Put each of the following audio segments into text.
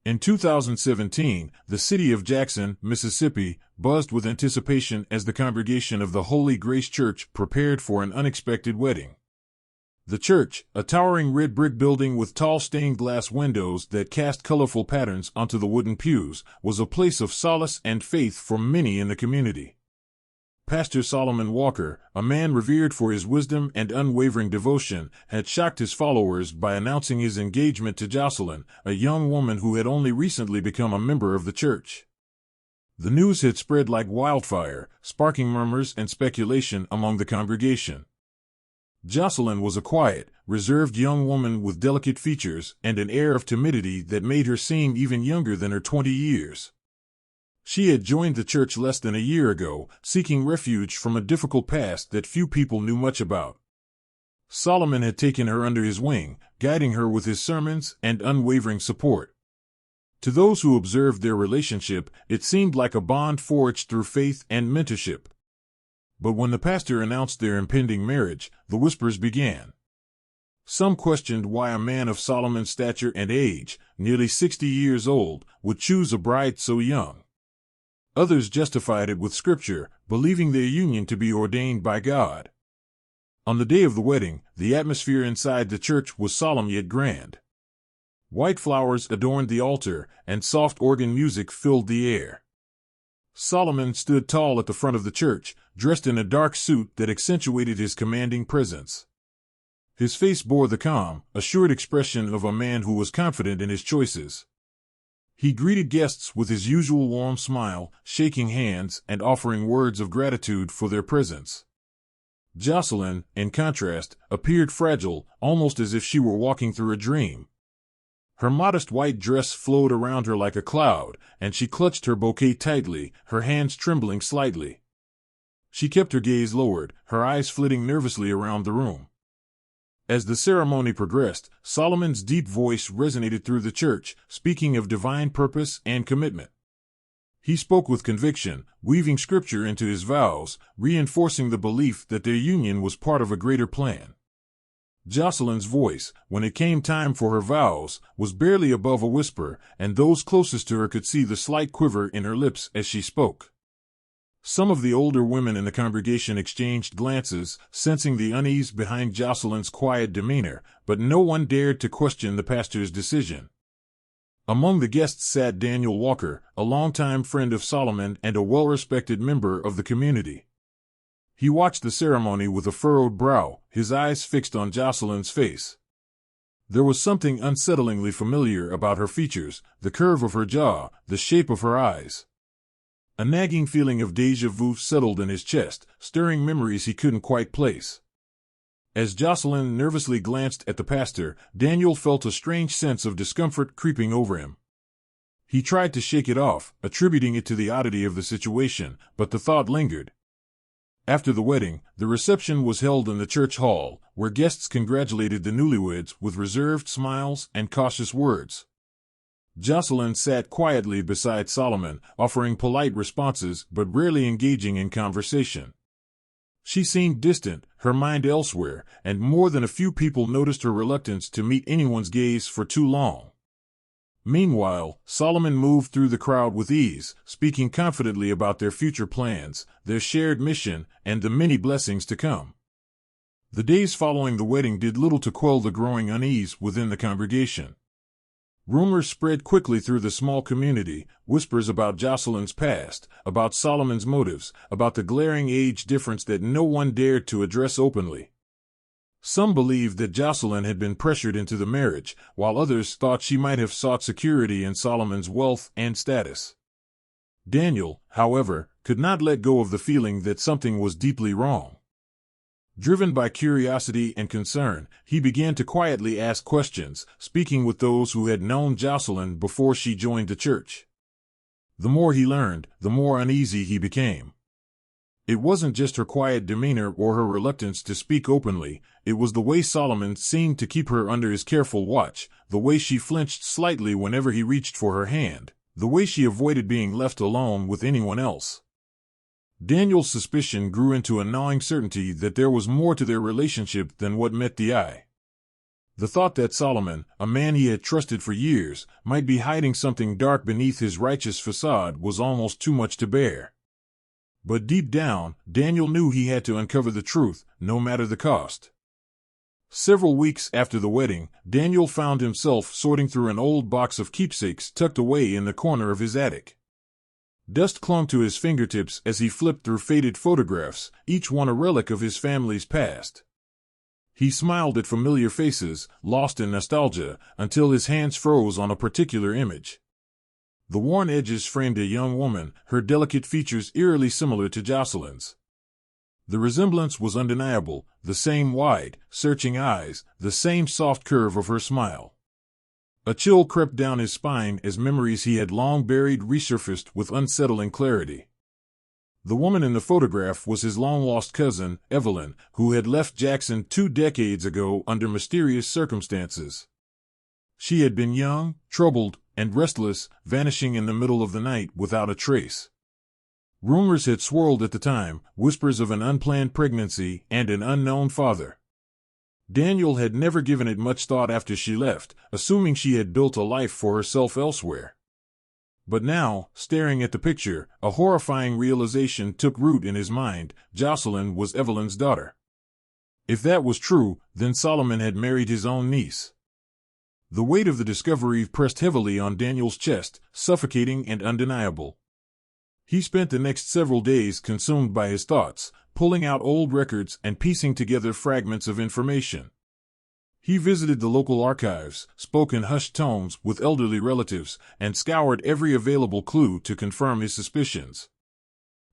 In 2017, the city of Jackson, Mississippi, buzzed with anticipation as the congregation of the Holy Grace Church prepared for an unexpected wedding. The church, a towering red brick building with tall stained glass windows that cast colorful patterns onto the wooden pews, was a place of solace and faith for many in the community. Pastor Solomon Walker, a man revered for his wisdom and unwavering devotion, had shocked his followers by announcing his engagement to Jocelyn, a young woman who had only recently become a member of the church. The news had spread like wildfire, sparking murmurs and speculation among the congregation. Jocelyn was a quiet, reserved young woman with delicate features and an air of timidity that made her seem even younger than her 20 years. She had joined the church less than a year ago, seeking refuge from a difficult past that few people knew much about. Solomon had taken her under his wing, guiding her with his sermons and unwavering support. To those who observed their relationship, it seemed like a bond forged through faith and mentorship. But when the pastor announced their impending marriage, the whispers began. Some questioned why a man of Solomon's stature and age, nearly 60 years old, would choose a bride so young. Others justified it with scripture, believing their union to be ordained by God. On the day of the wedding, the atmosphere inside the church was solemn yet grand. White flowers adorned the altar, and soft organ music filled the air. Solomon stood tall at the front of the church, dressed in a dark suit that accentuated his commanding presence. His face bore the calm, assured expression of a man who was confident in his choices. He greeted guests with his usual warm smile, shaking hands and offering words of gratitude for their presence. Jocelyn, in contrast, appeared fragile, almost as if she were walking through a dream. Her modest white dress flowed around her like a cloud, and she clutched her bouquet tightly, her hands trembling slightly. She kept her gaze lowered, her eyes flitting nervously around the room. As the ceremony progressed, Solomon's deep voice resonated through the church, speaking of divine purpose and commitment. He spoke with conviction, weaving scripture into his vows, reinforcing the belief that their union was part of a greater plan. Jocelyn's voice, when it came time for her vows, was barely above a whisper, and those closest to her could see the slight quiver in her lips as she spoke. Some of the older women in the congregation exchanged glances, sensing the unease behind Jocelyn's quiet demeanor, but no one dared to question the pastor's decision. Among the guests sat Daniel Walker, a longtime friend of Solomon and a well-respected member of the community. He watched the ceremony with a furrowed brow, his eyes fixed on Jocelyn's face. There was something unsettlingly familiar about her features, the curve of her jaw, the shape of her eyes. A nagging feeling of déjà vu settled in his chest, stirring memories he couldn't quite place. As Jocelyn nervously glanced at the pastor, Daniel felt a strange sense of discomfort creeping over him. He tried to shake it off, attributing it to the oddity of the situation, but the thought lingered. After the wedding, the reception was held in the church hall, where guests congratulated the newlyweds with reserved smiles and cautious words. Jocelyn sat quietly beside Solomon, offering polite responses but rarely engaging in conversation. She seemed distant, her mind elsewhere, and more than a few people noticed her reluctance to meet anyone's gaze for too long. Meanwhile, Solomon moved through the crowd with ease, speaking confidently about their future plans, their shared mission, and the many blessings to come. The days following the wedding did little to quell the growing unease within the congregation. Rumors spread quickly through the small community, whispers about Jocelyn's past, about Solomon's motives, about the glaring age difference that no one dared to address openly. Some believed that Jocelyn had been pressured into the marriage, while others thought she might have sought security in Solomon's wealth and status. Daniel, however, could not let go of the feeling that something was deeply wrong. Driven by curiosity and concern, he began to quietly ask questions, speaking with those who had known Jocelyn before she joined the church. The more he learned, the more uneasy he became. It wasn't just her quiet demeanor or her reluctance to speak openly, it was the way Solomon seemed to keep her under his careful watch, the way she flinched slightly whenever he reached for her hand, the way she avoided being left alone with anyone else. Daniel's suspicion grew into a gnawing certainty that there was more to their relationship than what met the eye. The thought that Solomon, a man he had trusted for years, might be hiding something dark beneath his righteous facade was almost too much to bear. But deep down, Daniel knew he had to uncover the truth, no matter the cost. Several weeks after the wedding, Daniel found himself sorting through an old box of keepsakes tucked away in the corner of his attic. Dust clung to his fingertips as he flipped through faded photographs, each one a relic of his family's past. He smiled at familiar faces, lost in nostalgia, until his hands froze on a particular image. The worn edges framed a young woman, her delicate features eerily similar to Jocelyn's. The resemblance was undeniable, the same wide, searching eyes, the same soft curve of her smile. A chill crept down his spine as memories he had long buried resurfaced with unsettling clarity. The woman in the photograph was his long-lost cousin, Evelyn, who had left Jackson 2 decades ago under mysterious circumstances. She had been young, troubled, and restless, vanishing in the middle of the night without a trace. Rumors had swirled at the time, whispers of an unplanned pregnancy and an unknown father. Daniel had never given it much thought after she left, assuming she had built a life for herself elsewhere. But now, staring at the picture, a horrifying realization took root in his mind: Jocelyn was Evelyn's daughter. If that was true, then Solomon had married his own niece. The weight of the discovery pressed heavily on Daniel's chest, suffocating and undeniable. He spent the next several days consumed by his thoughts, pulling out old records and piecing together fragments of information. He visited the local archives, spoke in hushed tones with elderly relatives, and scoured every available clue to confirm his suspicions.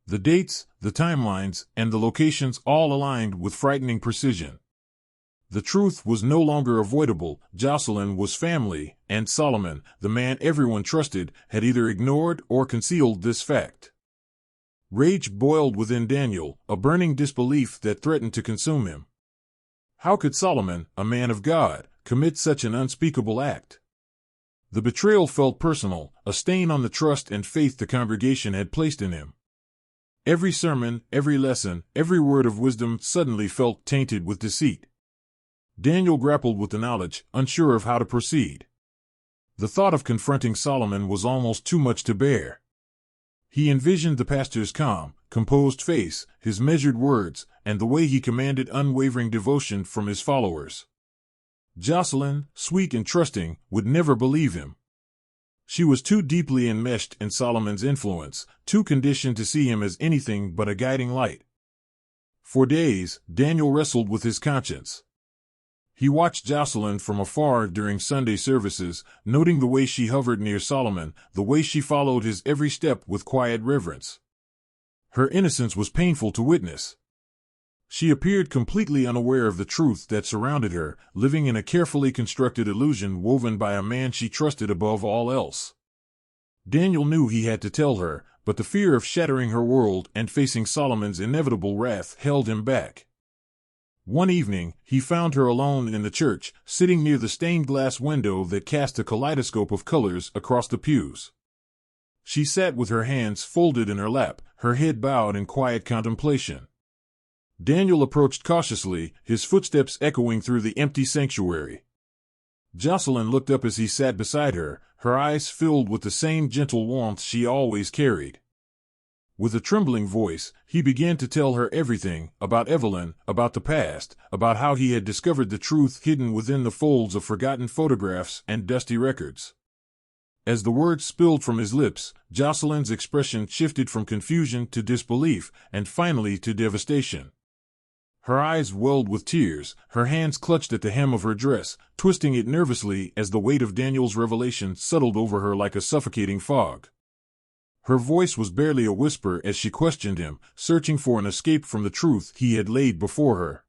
The dates, the timelines, and the locations all aligned with frightening precision. The truth was no longer avoidable: Jocelyn was family, and Solomon, the man everyone trusted, had either ignored or concealed this fact. Rage boiled within Daniel, a burning disbelief that threatened to consume him. How could Solomon, a man of God, commit such an unspeakable act? The betrayal felt personal, a stain on the trust and faith the congregation had placed in him. Every sermon, every lesson, every word of wisdom suddenly felt tainted with deceit. Daniel grappled with the knowledge, unsure of how to proceed. The thought of confronting Solomon was almost too much to bear. He envisioned the pastor's calm, composed face, his measured words, and the way he commanded unwavering devotion from his followers. Jocelyn, sweet and trusting, would never believe him. She was too deeply enmeshed in Solomon's influence, too conditioned to see him as anything but a guiding light. For days, Daniel wrestled with his conscience. He watched Jocelyn from afar during Sunday services, noting the way she hovered near Solomon, the way she followed his every step with quiet reverence. Her innocence was painful to witness. She appeared completely unaware of the truth that surrounded her, living in a carefully constructed illusion woven by a man she trusted above all else. Daniel knew he had to tell her, but the fear of shattering her world and facing Solomon's inevitable wrath held him back. One evening, he found her alone in the church, sitting near the stained glass window that cast a kaleidoscope of colors across the pews. She sat with her hands folded in her lap, her head bowed in quiet contemplation. Daniel approached cautiously, his footsteps echoing through the empty sanctuary. Jocelyn looked up as he sat beside her, her eyes filled with the same gentle warmth she always carried. With a trembling voice, he began to tell her everything, about Evelyn, about the past, about how he had discovered the truth hidden within the folds of forgotten photographs and dusty records. As the words spilled from his lips, Jocelyn's expression shifted from confusion to disbelief, and finally to devastation. Her eyes welled with tears, her hands clutched at the hem of her dress, twisting it nervously as the weight of Daniel's revelation settled over her like a suffocating fog. Her voice was barely a whisper as she questioned him, searching for an escape from the truth he had laid before her.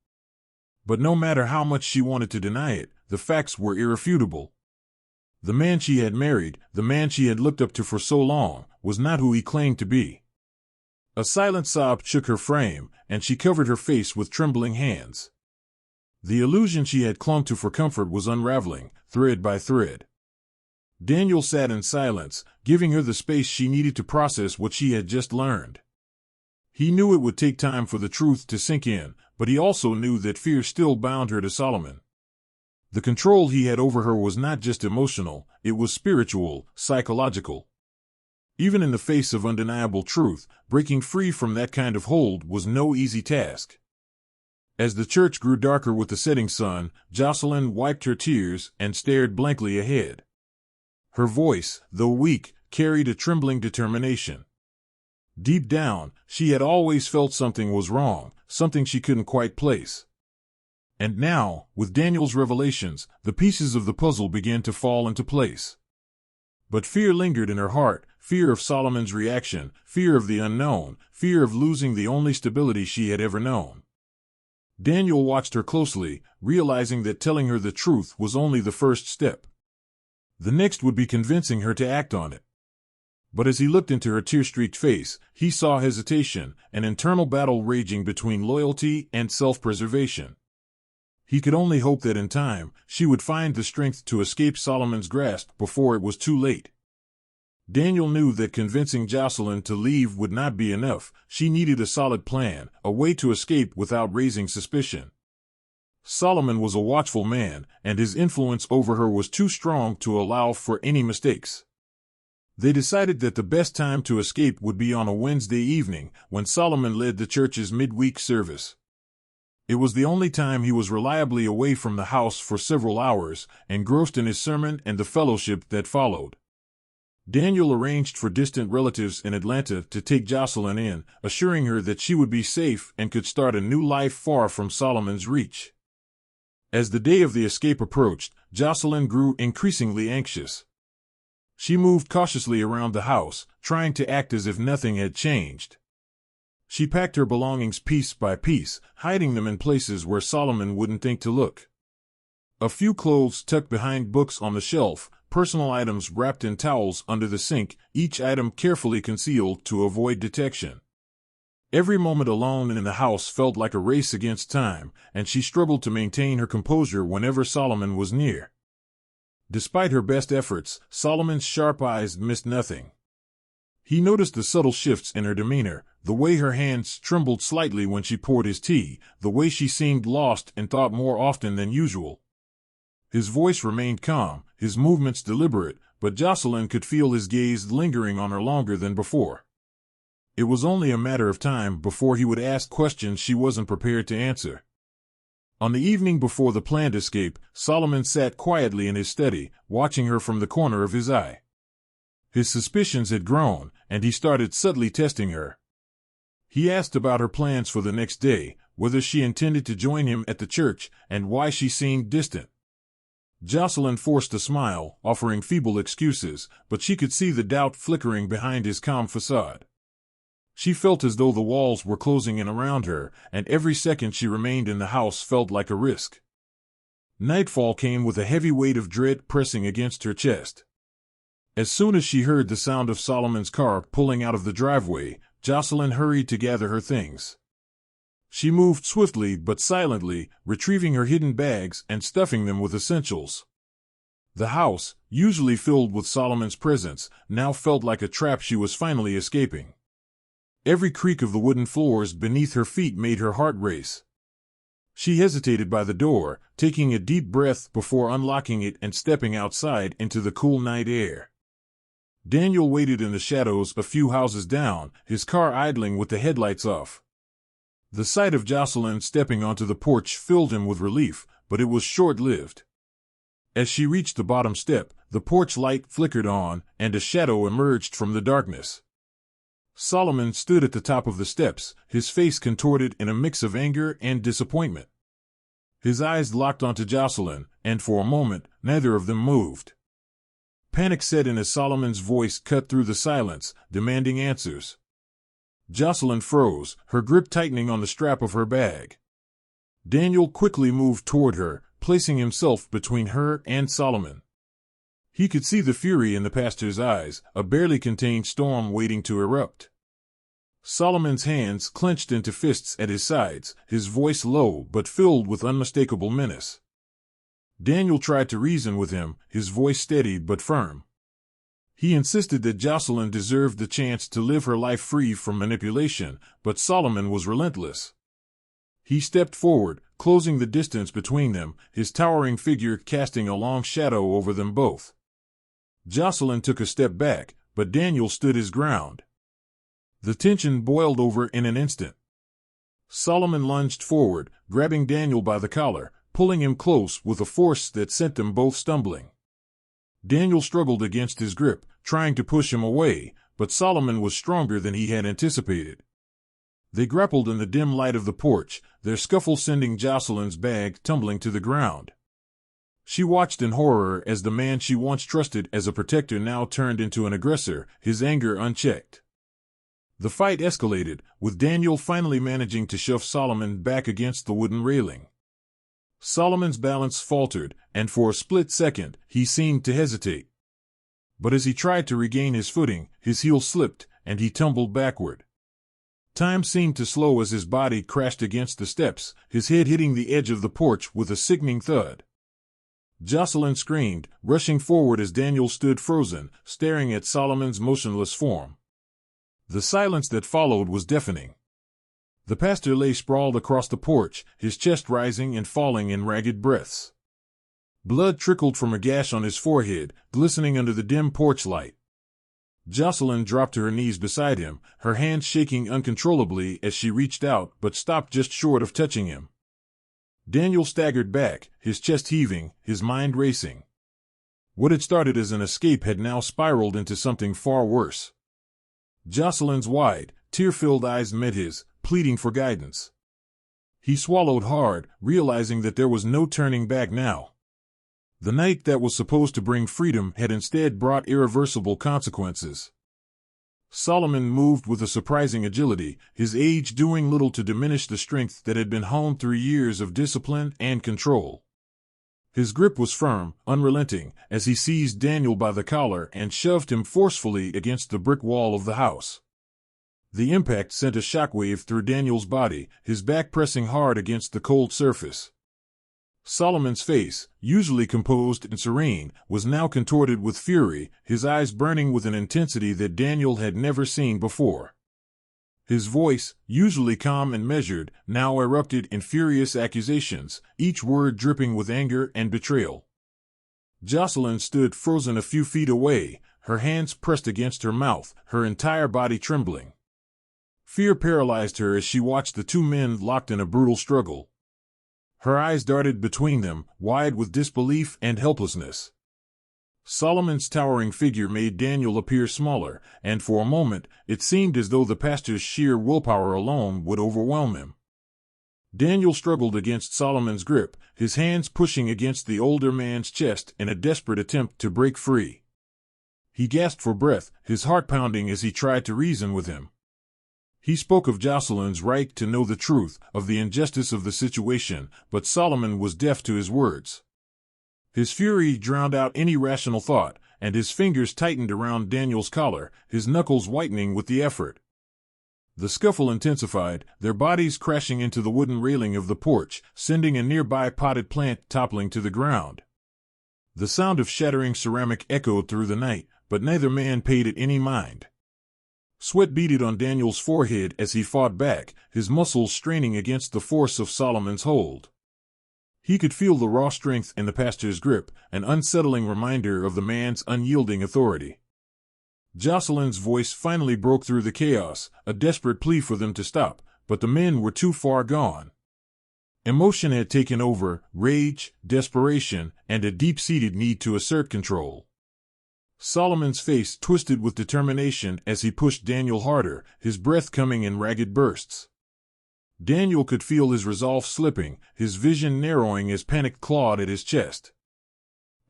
But no matter how much she wanted to deny it, the facts were irrefutable. The man she had married, the man she had looked up to for so long, was not who he claimed to be. A silent sob shook her frame, and she covered her face with trembling hands. The illusion she had clung to for comfort was unraveling, thread by thread. Daniel sat in silence, giving her the space she needed to process what she had just learned. He knew it would take time for the truth to sink in, but he also knew that fear still bound her to Solomon. The control he had over her was not just emotional, it was spiritual, psychological. Even in the face of undeniable truth, breaking free from that kind of hold was no easy task. As the church grew darker with the setting sun, Jocelyn wiped her tears and stared blankly ahead. Her voice, though weak, carried a trembling determination. Deep down, she had always felt something was wrong, something she couldn't quite place. And now, with Daniel's revelations, the pieces of the puzzle began to fall into place. But fear lingered in her heart, fear of Solomon's reaction, fear of the unknown, fear of losing the only stability she had ever known. Daniel watched her closely, realizing that telling her the truth was only the first step. The next would be convincing her to act on it. But as he looked into her tear-streaked face, he saw hesitation, an internal battle raging between loyalty and self-preservation. He could only hope that in time, she would find the strength to escape Solomon's grasp before it was too late. Daniel knew that convincing Jocelyn to leave would not be enough. She needed a solid plan, a way to escape without raising suspicion. Solomon was a watchful man, and his influence over her was too strong to allow for any mistakes. They decided that the best time to escape would be on a Wednesday evening, when Solomon led the church's midweek service. It was the only time he was reliably away from the house for several hours, engrossed in his sermon and the fellowship that followed. Daniel arranged for distant relatives in Atlanta to take Jocelyn in, assuring her that she would be safe and could start a new life far from Solomon's reach. As the day of the escape approached, Jocelyn grew increasingly anxious. She moved cautiously around the house, trying to act as if nothing had changed. She packed her belongings piece by piece, hiding them in places where Solomon wouldn't think to look. A few clothes tucked behind books on the shelf, personal items wrapped in towels under the sink, each item carefully concealed to avoid detection. Every moment alone in the house felt like a race against time, and she struggled to maintain her composure whenever Solomon was near. Despite her best efforts, Solomon's sharp eyes missed nothing. He noticed the subtle shifts in her demeanor, the way her hands trembled slightly when she poured his tea, the way she seemed lost in thought more often than usual. His voice remained calm, his movements deliberate, but Jocelyn could feel his gaze lingering on her longer than before. It was only a matter of time before he would ask questions she wasn't prepared to answer. On the evening before the planned escape, Solomon sat quietly in his study, watching her from the corner of his eye. His suspicions had grown, and he started subtly testing her. He asked about her plans for the next day, whether she intended to join him at the church, and why she seemed distant. Jocelyn forced a smile, offering feeble excuses, but she could see the doubt flickering behind his calm facade. She felt as though the walls were closing in around her, and every second she remained in the house felt like a risk. Nightfall came with a heavy weight of dread pressing against her chest. As soon as she heard the sound of Solomon's car pulling out of the driveway, Jocelyn hurried to gather her things. She moved swiftly but silently, retrieving her hidden bags and stuffing them with essentials. The house, usually filled with Solomon's presence, now felt like a trap she was finally escaping. Every creak of the wooden floors beneath her feet made her heart race. She hesitated by the door, taking a deep breath before unlocking it and stepping outside into the cool night air. Daniel waited in the shadows a few houses down, his car idling with the headlights off. The sight of Jocelyn stepping onto the porch filled him with relief, but it was short-lived. As she reached the bottom step, the porch light flickered on, and a shadow emerged from the darkness. Solomon stood at the top of the steps, his face contorted in a mix of anger and disappointment. His eyes locked onto Jocelyn, and for a moment, neither of them moved. Panic set in as Solomon's voice cut through the silence, demanding answers. Jocelyn froze, her grip tightening on the strap of her bag. Daniel quickly moved toward her, placing himself between her and Solomon. He could see the fury in the pastor's eyes, a barely contained storm waiting to erupt. Solomon's hands clenched into fists at his sides, his voice low but filled with unmistakable menace. Daniel tried to reason with him, his voice steady but firm. He insisted that Jocelyn deserved the chance to live her life free from manipulation, but Solomon was relentless. He stepped forward, closing the distance between them, his towering figure casting a long shadow over them both. Jocelyn took a step back, but Daniel stood his ground. The tension boiled over in an instant. Solomon lunged forward, grabbing Daniel by the collar, pulling him close with a force that sent them both stumbling. Daniel struggled against his grip, trying to push him away, but Solomon was stronger than he had anticipated. They grappled in the dim light of the porch, their scuffle sending Jocelyn's bag tumbling to the ground. She watched in horror as the man she once trusted as a protector now turned into an aggressor, his anger unchecked. The fight escalated, with Daniel finally managing to shove Solomon back against the wooden railing. Solomon's balance faltered, and for a split second, he seemed to hesitate. But as he tried to regain his footing, his heel slipped, and he tumbled backward. Time seemed to slow as his body crashed against the steps, his head hitting the edge of the porch with a sickening thud. Jocelyn screamed, rushing forward as Daniel stood frozen, staring at Solomon's motionless form. The silence that followed was deafening. The pastor lay sprawled across the porch, his chest rising and falling in ragged breaths. Blood trickled from a gash on his forehead, glistening under the dim porch light. Jocelyn dropped to her knees beside him, her hands shaking uncontrollably as she reached out but stopped just short of touching him. Daniel staggered back, his chest heaving, his mind racing. What had started as an escape had now spiraled into something far worse. Jocelyn's wide, tear-filled eyes met his, pleading for guidance. He swallowed hard, realizing that there was no turning back now. The night that was supposed to bring freedom had instead brought irreversible consequences. Solomon moved with a surprising agility, his age doing little to diminish the strength that had been honed through years of discipline and control. His grip was firm, unrelenting, as he seized Daniel by the collar and shoved him forcefully against the brick wall of the house. The impact sent a shockwave through Daniel's body, his back pressing hard against the cold surface. Solomon's face, usually composed and serene, was now contorted with fury, his eyes burning with an intensity that Daniel had never seen before. His voice, usually calm and measured, now erupted in furious accusations, each word dripping with anger and betrayal. Jocelyn stood frozen a few feet away, her hands pressed against her mouth, her entire body trembling. Fear paralyzed her as she watched the two men locked in a brutal struggle. Her eyes darted between them, wide with disbelief and helplessness. Solomon's towering figure made Daniel appear smaller, and for a moment it seemed as though the pastor's sheer willpower alone would overwhelm him. Daniel struggled against Solomon's grip, his hands pushing against the older man's chest in a desperate attempt to break free. He gasped for breath, his heart pounding as he tried to reason with him. He spoke of Jocelyn's right to know the truth, of the injustice of the situation, but Solomon was deaf to his words. His fury drowned out any rational thought, and his fingers tightened around Daniel's collar, his knuckles whitening with the effort. The scuffle intensified, their bodies crashing into the wooden railing of the porch, sending a nearby potted plant toppling to the ground. The sound of shattering ceramic echoed through the night, but neither man paid it any mind. Sweat beaded on Daniel's forehead as he fought back, his muscles straining against the force of Solomon's hold. He could feel the raw strength in the pastor's grip, an unsettling reminder of the man's unyielding authority. Jocelyn's voice finally broke through the chaos, a desperate plea for them to stop, but the men were too far gone. Emotion had taken over, rage, desperation, and a deep-seated need to assert control. Solomon's face twisted with determination as he pushed Daniel harder, his breath coming in ragged bursts. Daniel could feel his resolve slipping, his vision narrowing as panic clawed at his chest.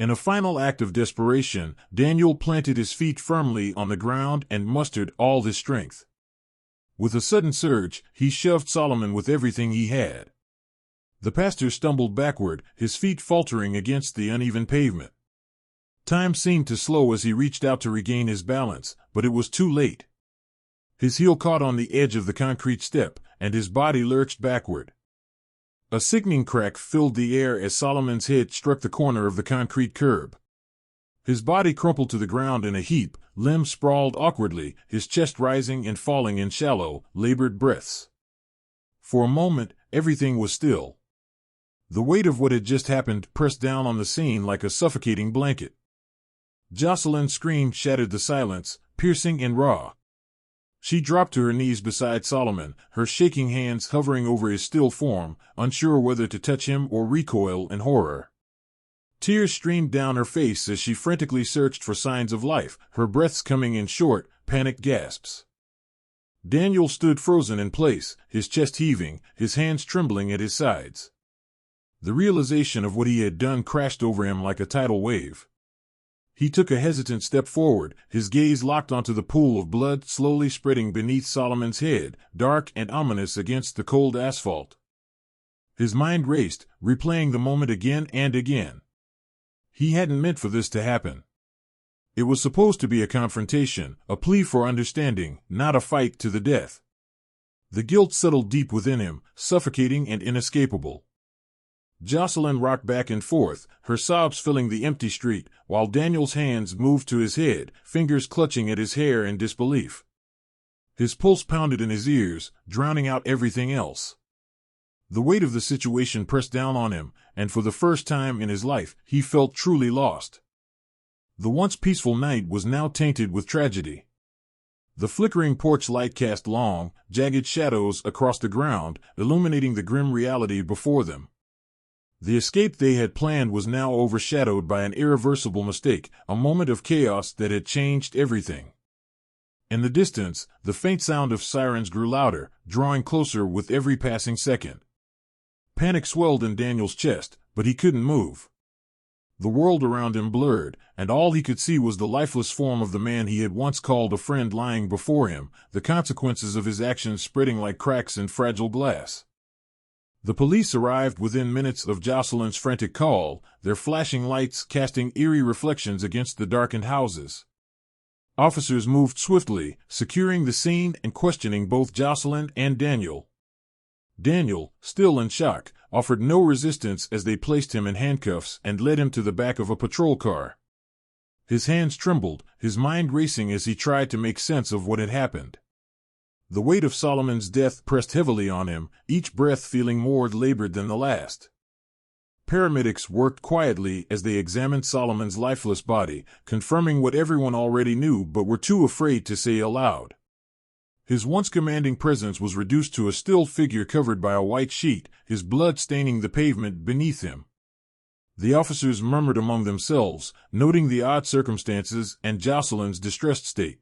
In a final act of desperation, Daniel planted his feet firmly on the ground and mustered all his strength. With a sudden surge, he shoved Solomon with everything he had. The pastor stumbled backward, his feet faltering against the uneven pavement. Time seemed to slow as he reached out to regain his balance, but it was too late. His heel caught on the edge of the concrete step, and his body lurched backward. A sickening crack filled the air as Solomon's head struck the corner of the concrete curb. His body crumpled to the ground in a heap, limbs sprawled awkwardly, his chest rising and falling in shallow, labored breaths. For a moment, everything was still. The weight of what had just happened pressed down on the scene like a suffocating blanket. Jocelyn's scream shattered the silence, piercing and raw. She dropped to her knees beside Solomon, her shaking hands hovering over his still form, unsure whether to touch him or recoil in horror. Tears streamed down her face as she frantically searched for signs of life, her breaths coming in short, panicked gasps. Daniel stood frozen in place, his chest heaving, his hands trembling at his sides. The realization of what he had done crashed over him like a tidal wave. He took a hesitant step forward, his gaze locked onto the pool of blood slowly spreading beneath Solomon's head, dark and ominous against the cold asphalt. His mind raced, replaying the moment again and again. He hadn't meant for this to happen. It was supposed to be a confrontation, a plea for understanding, not a fight to the death. The guilt settled deep within him, suffocating and inescapable. Jocelyn rocked back and forth, her sobs filling the empty street, while Daniel's hands moved to his head, fingers clutching at his hair in disbelief. His pulse pounded in his ears, drowning out everything else. The weight of the situation pressed down on him, and for the first time in his life, he felt truly lost. The once peaceful night was now tainted with tragedy. The flickering porch light cast long, jagged shadows across the ground, illuminating the grim reality before them. The escape they had planned was now overshadowed by an irreversible mistake, a moment of chaos that had changed everything. In the distance, the faint sound of sirens grew louder, drawing closer with every passing second. Panic swelled in Daniel's chest, but he couldn't move. The world around him blurred, and all he could see was the lifeless form of the man he had once called a friend lying before him, the consequences of his actions spreading like cracks in fragile glass. The police arrived within minutes of Jocelyn's frantic call, their flashing lights casting eerie reflections against the darkened houses. Officers moved swiftly, securing the scene and questioning both Jocelyn and Daniel. Daniel, still in shock, offered no resistance as they placed him in handcuffs and led him to the back of a patrol car. His hands trembled, his mind racing as he tried to make sense of what had happened. The weight of Solomon's death pressed heavily on him, each breath feeling more labored than the last. Paramedics worked quietly as they examined Solomon's lifeless body, confirming what everyone already knew but were too afraid to say aloud. His once commanding presence was reduced to a still figure covered by a white sheet, his blood staining the pavement beneath him. The officers murmured among themselves, noting the odd circumstances and Jocelyn's distressed state.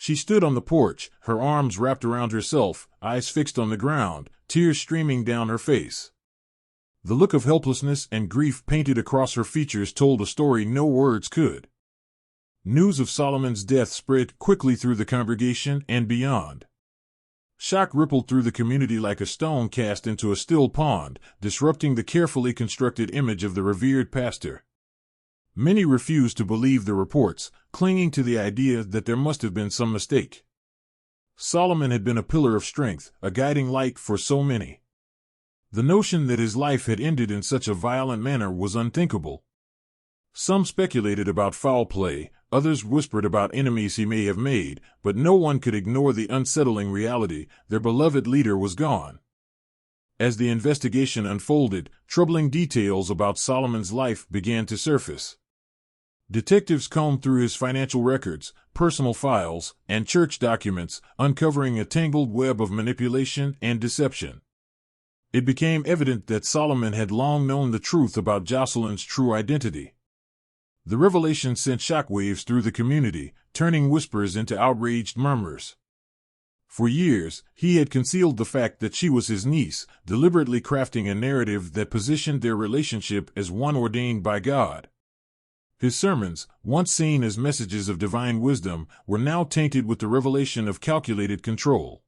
She stood on the porch, her arms wrapped around herself, eyes fixed on the ground, tears streaming down her face. The look of helplessness and grief painted across her features told a story no words could. News of Solomon's death spread quickly through the congregation and beyond. Shock rippled through the community like a stone cast into a still pond, disrupting the carefully constructed image of the revered pastor. Many refused to believe the reports, clinging to the idea that there must have been some mistake. Solomon had been a pillar of strength, a guiding light for so many. The notion that his life had ended in such a violent manner was unthinkable. Some speculated about foul play, others whispered about enemies he may have made, but no one could ignore the unsettling reality: their beloved leader was gone. As the investigation unfolded, troubling details about Solomon's life began to surface. Detectives combed through his financial records, personal files, and church documents, uncovering a tangled web of manipulation and deception. It became evident that Solomon had long known the truth about Jocelyn's true identity. The revelation sent shockwaves through the community, turning whispers into outraged murmurs. For years, he had concealed the fact that she was his niece, deliberately crafting a narrative that positioned their relationship as one ordained by God. His sermons, once seen as messages of divine wisdom, were now tainted with the revelation of calculated control.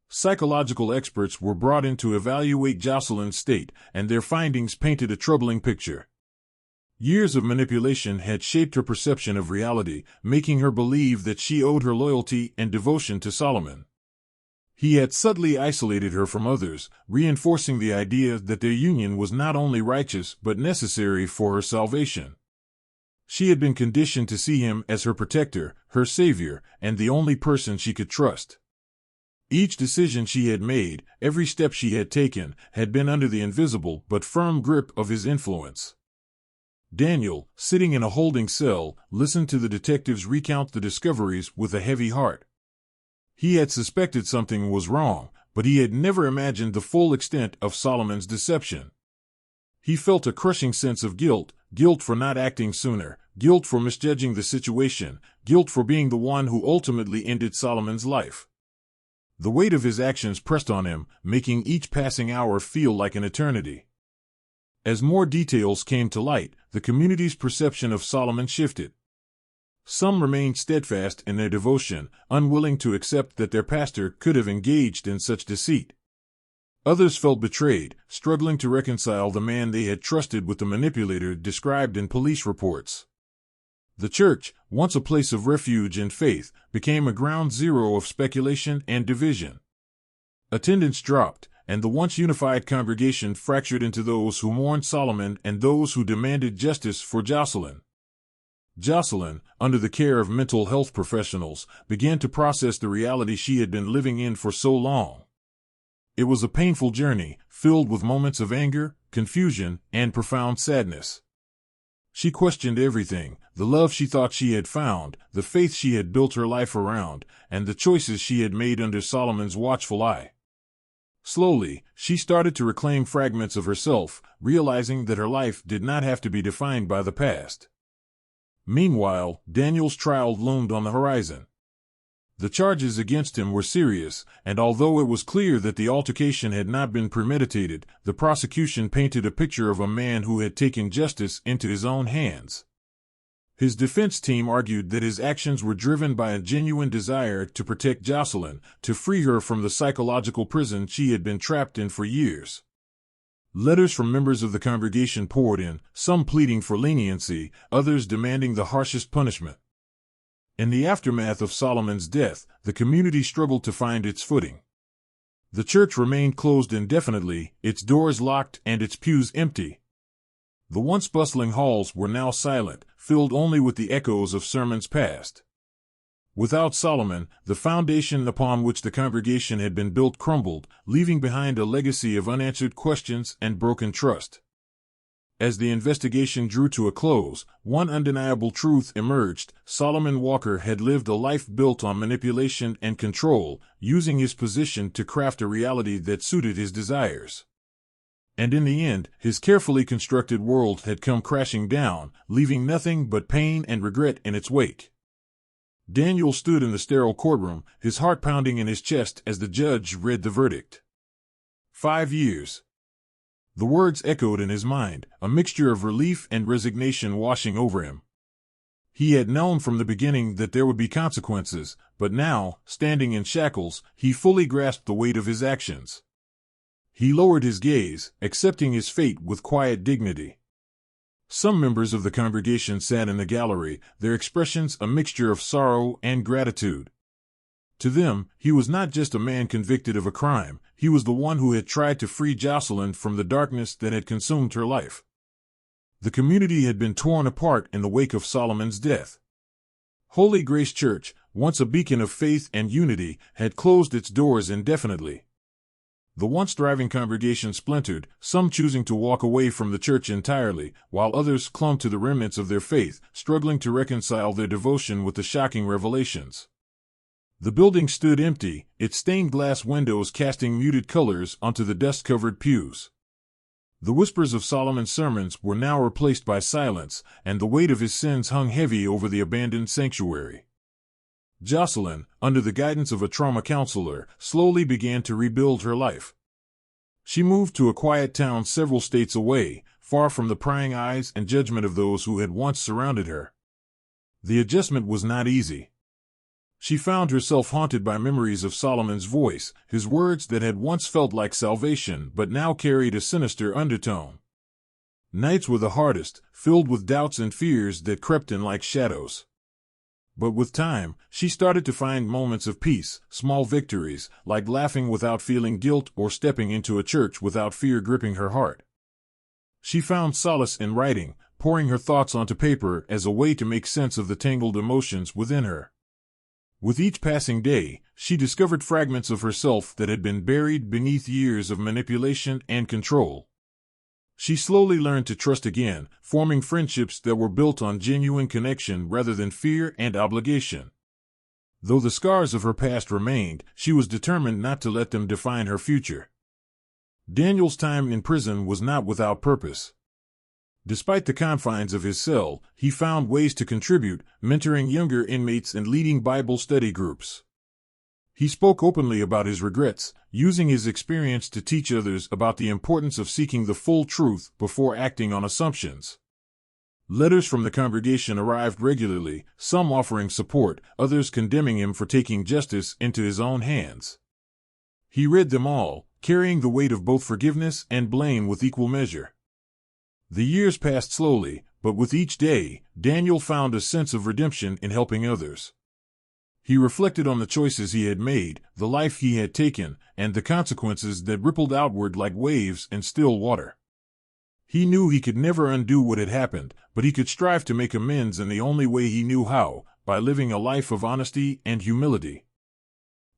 Psychological experts were brought in to evaluate Jocelyn's state, and their findings painted a troubling picture. Years of manipulation had shaped her perception of reality, making her believe that she owed her loyalty and devotion to Solomon. He had subtly isolated her from others, reinforcing the idea that their union was not only righteous but necessary for her salvation. She had been conditioned to see him as her protector, her savior, and the only person she could trust. Each decision she had made, every step she had taken, had been under the invisible but firm grip of his influence. Daniel, sitting in a holding cell, listened to the detectives recount the discoveries with a heavy heart. He had suspected something was wrong, but he had never imagined the full extent of Solomon's deception. He felt a crushing sense of guilt, guilt for not acting sooner, guilt for misjudging the situation, guilt for being the one who ultimately ended Solomon's life. The weight of his actions pressed on him, making each passing hour feel like an eternity. As more details came to light, the community's perception of Solomon shifted. Some remained steadfast in their devotion, unwilling to accept that their pastor could have engaged in such deceit. Others felt betrayed, struggling to reconcile the man they had trusted with the manipulator described in police reports. The church, once a place of refuge and faith, became a ground zero of speculation and division. Attendance dropped, and the once unified congregation fractured into those who mourned Solomon and those who demanded justice for Jocelyn. Jocelyn, under the care of mental health professionals, began to process the reality she had been living in for so long. It was a painful journey, filled with moments of anger, confusion, and profound sadness. She questioned everything, the love she thought she had found, the faith she had built her life around, and the choices she had made under Solomon's watchful eye. Slowly, she started to reclaim fragments of herself, realizing that her life did not have to be defined by the past. Meanwhile, Daniel's trial loomed on the horizon. The charges against him were serious, and although it was clear that the altercation had not been premeditated, the prosecution painted a picture of a man who had taken justice into his own hands. His defense team argued that his actions were driven by a genuine desire to protect Jocelyn, to free her from the psychological prison she had been trapped in for years. Letters from members of the congregation poured in, some pleading for leniency, others demanding the harshest punishment. In the aftermath of Solomon's death, the community struggled to find its footing. The church remained closed indefinitely, its doors locked and its pews empty. The once bustling halls were now silent, filled only with the echoes of sermons past. Without Solomon, the foundation upon which the congregation had been built crumbled, leaving behind a legacy of unanswered questions and broken trust. As the investigation drew to a close, one undeniable truth emerged: Solomon Walker had lived a life built on manipulation and control, using his position to craft a reality that suited his desires. And in the end, his carefully constructed world had come crashing down, leaving nothing but pain and regret in its wake. Daniel stood in the sterile courtroom, his heart pounding in his chest as the judge read the verdict. 5 years. The words echoed in his mind, a mixture of relief and resignation washing over him. He had known from the beginning that there would be consequences, but now, standing in shackles, he fully grasped the weight of his actions. He lowered his gaze, accepting his fate with quiet dignity. Some members of the congregation sat in the gallery, their expressions a mixture of sorrow and gratitude. To them, he was not just a man convicted of a crime, he was the one who had tried to free Jocelyn from the darkness that had consumed her life. The community had been torn apart in the wake of Solomon's death. Holy Grace Church, once a beacon of faith and unity, had closed its doors indefinitely. The once thriving congregation splintered, some choosing to walk away from the church entirely, while others clung to the remnants of their faith, struggling to reconcile their devotion with the shocking revelations. The building stood empty, its stained glass windows casting muted colors onto the dust-covered pews. The whispers of Solomon's sermons were now replaced by silence, and the weight of his sins hung heavy over the abandoned sanctuary. Jocelyn, under the guidance of a trauma counselor, slowly began to rebuild her life. She moved to a quiet town several states away, far from the prying eyes and judgment of those who had once surrounded her. The adjustment was not easy. She found herself haunted by memories of Solomon's voice, his words that had once felt like salvation but now carried a sinister undertone. Nights were the hardest, filled with doubts and fears that crept in like shadows. But with time, she started to find moments of peace, small victories, like laughing without feeling guilt or stepping into a church without fear gripping her heart. She found solace in writing, pouring her thoughts onto paper as a way to make sense of the tangled emotions within her. With each passing day, she discovered fragments of herself that had been buried beneath years of manipulation and control. She slowly learned to trust again, forming friendships that were built on genuine connection rather than fear and obligation. Though the scars of her past remained, she was determined not to let them define her future. Daniel's time in prison was not without purpose. Despite the confines of his cell, he found ways to contribute, mentoring younger inmates and leading Bible study groups. He spoke openly about his regrets, using his experience to teach others about the importance of seeking the full truth before acting on assumptions. Letters from the congregation arrived regularly, some offering support, others condemning him for taking justice into his own hands. He read them all, carrying the weight of both forgiveness and blame with equal measure. The years passed slowly, but with each day, Daniel found a sense of redemption in helping others. He reflected on the choices he had made, the life he had taken, and the consequences that rippled outward like waves in still water. He knew he could never undo what had happened, but he could strive to make amends in the only way he knew how, by living a life of honesty and humility.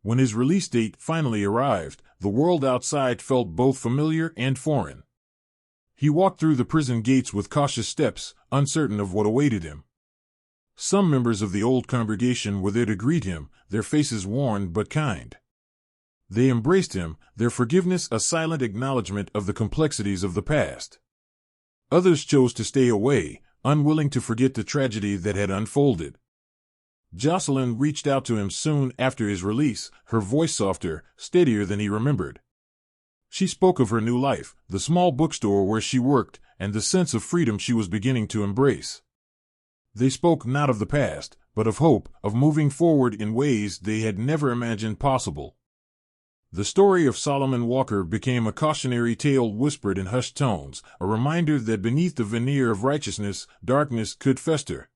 When his release date finally arrived, the world outside felt both familiar and foreign. He walked through the prison gates with cautious steps, uncertain of what awaited him. Some members of the old congregation were there to greet him, their faces worn but kind. They embraced him, their forgiveness a silent acknowledgement of the complexities of the past. Others chose to stay away, unwilling to forget the tragedy that had unfolded. Jocelyn reached out to him soon after his release, her voice softer, steadier than he remembered. She spoke of her new life, the small bookstore where she worked, and the sense of freedom she was beginning to embrace. They spoke not of the past, but of hope, of moving forward in ways they had never imagined possible. The story of Solomon Walker became a cautionary tale whispered in hushed tones, a reminder that beneath the veneer of righteousness, darkness could fester.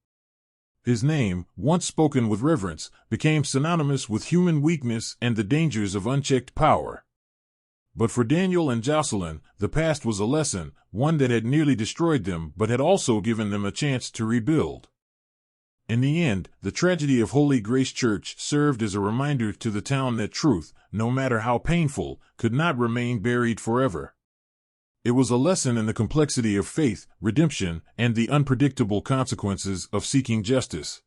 His name, once spoken with reverence, became synonymous with human weakness and the dangers of unchecked power. But for Daniel and Jocelyn, the past was a lesson, one that had nearly destroyed them but had also given them a chance to rebuild. In the end, the tragedy of Holy Grace Church served as a reminder to the town that truth, no matter how painful, could not remain buried forever. It was a lesson in the complexity of faith, redemption, and the unpredictable consequences of seeking justice.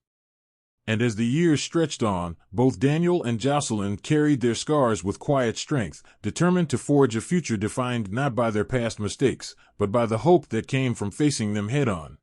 And as the years stretched on, both Daniel and Jocelyn carried their scars with quiet strength, determined to forge a future defined not by their past mistakes, but by the hope that came from facing them head-on.